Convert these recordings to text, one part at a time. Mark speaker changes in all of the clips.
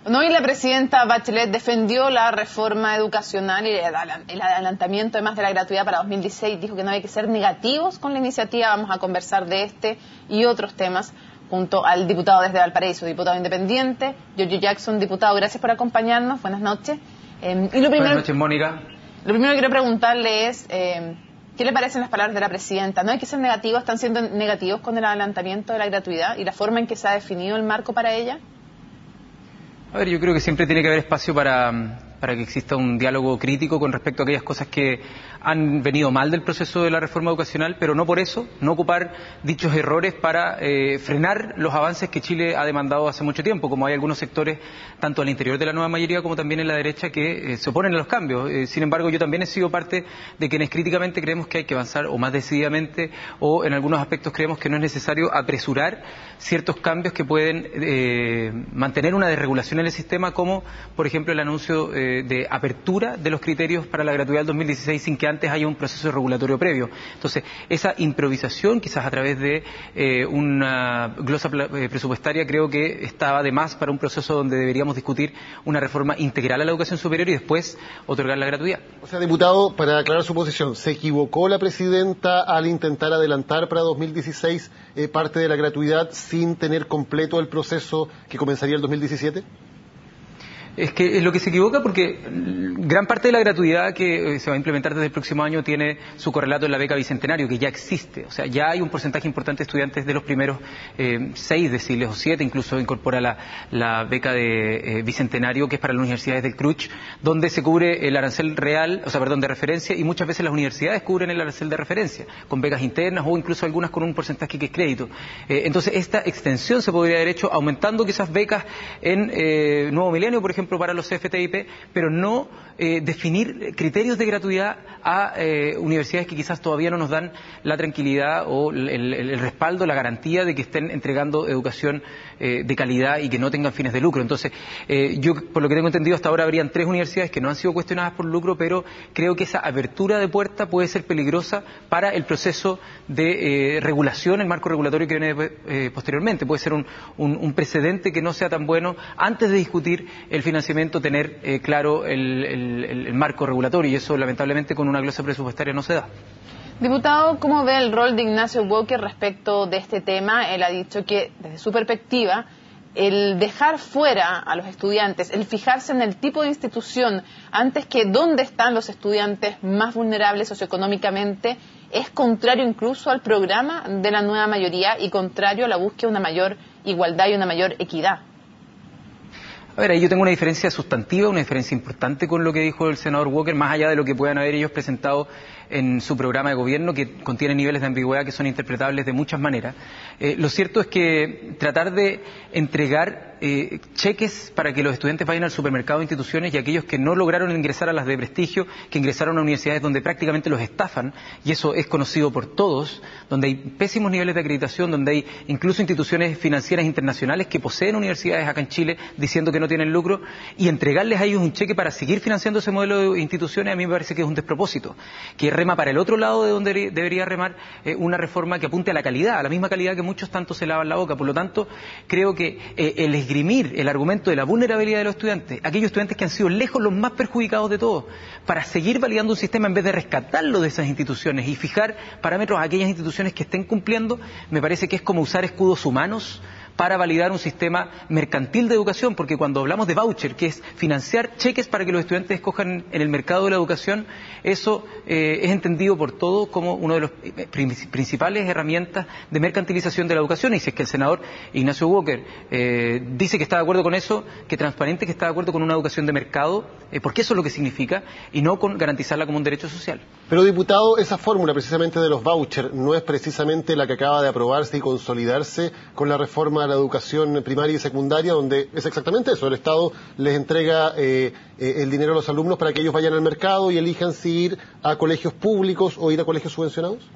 Speaker 1: No, y la presidenta Bachelet defendió la reforma educacional y el adelantamiento además de la gratuidad para 2016. Dijo que no hay que ser negativos con la iniciativa. Vamos a conversar de este y otros temas junto al diputado desde Valparaíso, diputado independiente, Giorgio Jackson. Diputado, gracias por acompañarnos. Buenas noches.
Speaker 2: Buenas noches, Mónica.
Speaker 1: Lo primero que quiero preguntarle es, ¿qué le parecen las palabras de la presidenta? No hay que ser negativos, están siendo negativos con el adelantamiento de la gratuidad y la forma en que se ha definido el marco para ella.
Speaker 2: A ver, yo creo que siempre tiene que haber espacio para que exista un diálogo crítico con respecto a aquellas cosas que han venido mal del proceso de la reforma educacional, pero no por eso, no ocupar dichos errores para frenar los avances que Chile ha demandado hace mucho tiempo, como hay algunos sectores, tanto al interior de la nueva mayoría como también en la derecha, que se oponen a los cambios. Sin embargo, yo también he sido parte de quienes críticamente creemos que hay que avanzar o más decididamente, o en algunos aspectos creemos que no es necesario apresurar ciertos cambios que pueden mantener una desregulación en el sistema, como por ejemplo el anuncio de apertura de los criterios para la gratuidad del 2016 sin que antes haya un proceso regulatorio previo. Entonces, esa improvisación, quizás a través de una glosa presupuestaria, creo que estaba de más para un proceso donde deberíamos discutir una reforma integral a la educación superior y después otorgar la gratuidad.
Speaker 3: O sea, diputado, para aclarar su posición, ¿se equivocó la presidenta al intentar adelantar para 2016 parte de la gratuidad sin tener completo el proceso que comenzaría el 2017?
Speaker 2: Es que es lo que se equivoca porque gran parte de la gratuidad que se va a implementar desde el próximo año tiene su correlato en la beca Bicentenario, que ya existe. O sea, ya hay un porcentaje importante de estudiantes de los primeros 6 deciles o 7, incluso incorpora la beca de Bicentenario, que es para las universidades del CRUCH, donde se cubre el arancel real, de referencia, y muchas veces las universidades cubren el arancel de referencia, con becas internas o incluso algunas con un porcentaje que es crédito. Entonces, esta extensión se podría haber hecho aumentando quizás becas en Nuevo Milenio, por ejemplo, para los CFTIP, pero no definir criterios de gratuidad a universidades que quizás todavía no nos dan la tranquilidad o el respaldo, la garantía de que estén entregando educación de calidad y que no tengan fines de lucro. Entonces, yo, por lo que tengo entendido, hasta ahora habrían 3 universidades que no han sido cuestionadas por lucro, pero creo que esa apertura de puerta puede ser peligrosa para el proceso de regulación, el marco regulatorio que viene posteriormente. Puede ser un precedente que no sea tan bueno antes de discutir el financiamiento, tener claro el marco regulatorio, y eso lamentablemente con una glosa presupuestaria no se da.
Speaker 1: Diputado, ¿cómo ve el rol de Ignacio Walker respecto de este tema? Él ha dicho que, desde su perspectiva, el dejar fuera a los estudiantes, el fijarse en el tipo de institución antes que dónde están los estudiantes más vulnerables socioeconómicamente, es contrario incluso al programa de la nueva mayoría y contrario a la búsqueda de una mayor igualdad y una mayor equidad.
Speaker 2: A ver, ahí yo tengo una diferencia sustantiva, una diferencia importante con lo que dijo el senador Walker, más allá de lo que puedan haber ellos presentado en su programa de gobierno, que contiene niveles de ambigüedad que son interpretables de muchas maneras. Lo cierto es que tratar de entregar cheques para que los estudiantes vayan al supermercado de instituciones, y aquellos que no lograron ingresar a las de prestigio, que ingresaron a universidades donde prácticamente los estafan, y eso es conocido por todos, donde hay pésimos niveles de acreditación, donde hay incluso instituciones financieras internacionales que poseen universidades acá en Chile diciendo que no tienen lucro, y entregarles a ellos un cheque para seguir financiando ese modelo de instituciones, a mí me parece que es un despropósito, que rema para el otro lado de donde debería remar una reforma que apunte a la calidad, a la misma calidad que muchos tanto se lavan la boca. Por lo tanto, creo que el esgrimir el argumento de la vulnerabilidad de los estudiantes, aquellos estudiantes que han sido lejos los más perjudicados de todos, para seguir validando un sistema en vez de rescatarlo de esas instituciones y fijar parámetros a aquellas instituciones que estén cumpliendo, me parece que es como usar escudos humanos para validar un sistema mercantil de educación, porque cuando hablamos de voucher, que es financiar cheques para que los estudiantes escojan en el mercado de la educación, eso es entendido por todos como una de las principales herramientas de mercantilización de la educación. Y si es que el senador Ignacio Walker dice que está de acuerdo con eso, que transparente que está de acuerdo con una educación de mercado, porque eso es lo que significa, y no con garantizarla como un derecho social.
Speaker 3: Pero, diputado, esa fórmula precisamente de los vouchers no es precisamente la que acaba de aprobarse y consolidarse con la reforma de la educación primaria y secundaria, donde es exactamente eso: el Estado les entrega el dinero a los alumnos para que ellos vayan al mercado y elijan si ir a colegios públicos o ir a colegios subvencionados.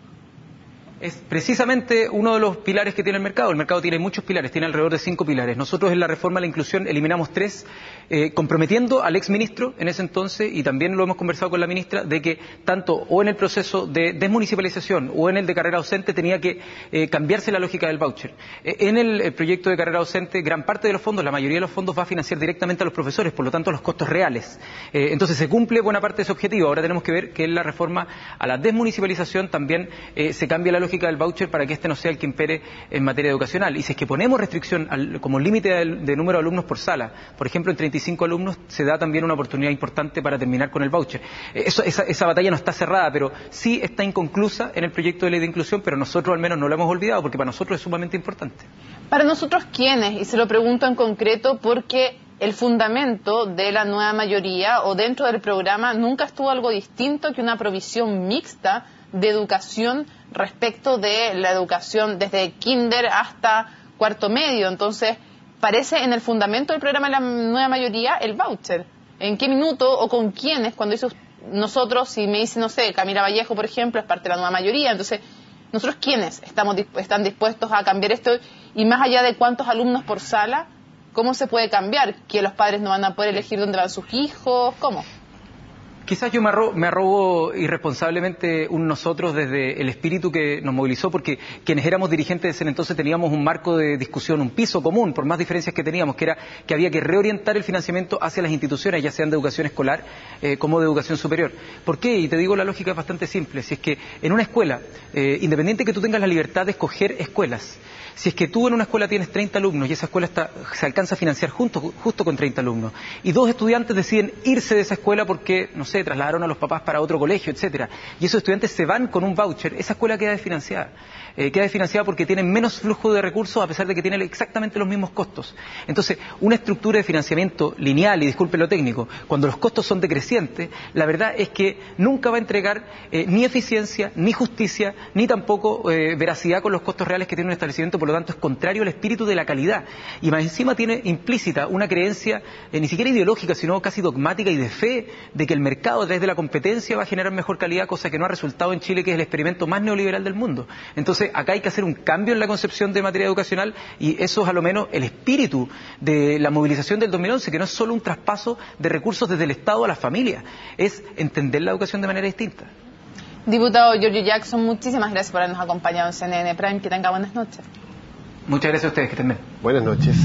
Speaker 2: Es precisamente uno de los pilares que tiene el mercado. El mercado tiene muchos pilares, tiene alrededor de 5 pilares. Nosotros en la reforma a la inclusión eliminamos 3, comprometiendo al exministro en ese entonces, y también lo hemos conversado con la ministra, de que tanto o en el proceso de desmunicipalización o en el de carrera docente tenía que cambiarse la lógica del voucher. En el proyecto de carrera docente, gran parte de los fondos, la mayoría de los fondos va a financiar directamente a los profesores, por lo tanto los costos reales. Entonces se cumple buena parte de ese objetivo. Ahora tenemos que ver que en la reforma a la desmunicipalización también se cambia la lógica del voucher para que este no sea el que impere en materia educacional. Y si es que ponemos restricción como límite de número de alumnos por sala, por ejemplo en 35 alumnos, se da también una oportunidad importante para terminar con el voucher. Esa batalla no está cerrada, pero sí está inconclusa en el proyecto de ley de inclusión, pero nosotros al menos no lo hemos olvidado porque para nosotros es sumamente importante.
Speaker 1: Para nosotros, ¿quiénes? Y se lo pregunto en concreto porque el fundamento de la nueva mayoría o dentro del programa nunca estuvo algo distinto que una provisión mixta de educación respecto de la educación desde kinder hasta cuarto medio. Entonces, parece en el fundamento del programa de la nueva mayoría el voucher. ¿En qué minuto o con quiénes? Cuando dice nosotros, si me dice, no sé, Camila Vallejo, por ejemplo, es parte de la nueva mayoría. Entonces, ¿nosotros quiénes están dispuestos a cambiar esto? Y más allá de cuántos alumnos por sala, ¿cómo se puede cambiar? ¿Que los padres no van a poder elegir dónde van sus hijos? ¿Cómo?
Speaker 2: Quizás yo me arrobo irresponsablemente un nosotros desde el espíritu que nos movilizó, porque quienes éramos dirigentes de ese entonces teníamos un marco de discusión, un piso común, por más diferencias que teníamos, que era que había que reorientar el financiamiento hacia las instituciones, ya sean de educación escolar como de educación superior. ¿Por qué? Y te digo, la lógica es bastante simple. Si es que en una escuela, independiente que tú tengas la libertad de escoger escuelas, si es que tú en una escuela tienes 30 alumnos y esa escuela se alcanza a financiar justo con 30 alumnos, y 2 estudiantes deciden irse de esa escuela porque, no sé, trasladaron a los papás para otro colegio, etcétera, y esos estudiantes se van con un voucher, esa escuela queda desfinanciada. Queda desfinanciada porque tiene menos flujo de recursos a pesar de que tiene exactamente los mismos costos. Entonces, una estructura de financiamiento lineal, y disculpe lo técnico, cuando los costos son decrecientes, la verdad es que nunca va a entregar ni eficiencia, ni justicia, ni tampoco veracidad con los costos reales que tiene un establecimiento, por lo tanto es contrario al espíritu de la calidad. Y más encima tiene implícita una creencia, ni siquiera ideológica, sino casi dogmática y de fe, de que el mercado a través de la competencia va a generar mejor calidad, cosa que no ha resultado en Chile, que es el experimento más neoliberal del mundo. Entonces, acá hay que hacer un cambio en la concepción de materia educacional, y eso es a lo menos el espíritu de la movilización del 2011, que no es solo un traspaso de recursos desde el Estado a las familias, es entender la educación de manera distinta.
Speaker 1: Diputado Giorgio Jackson, muchísimas gracias por habernos acompañado en CNN Prime. Que tenga buenas noches.
Speaker 2: Muchas gracias a ustedes, que estén bien.
Speaker 3: Buenas noches.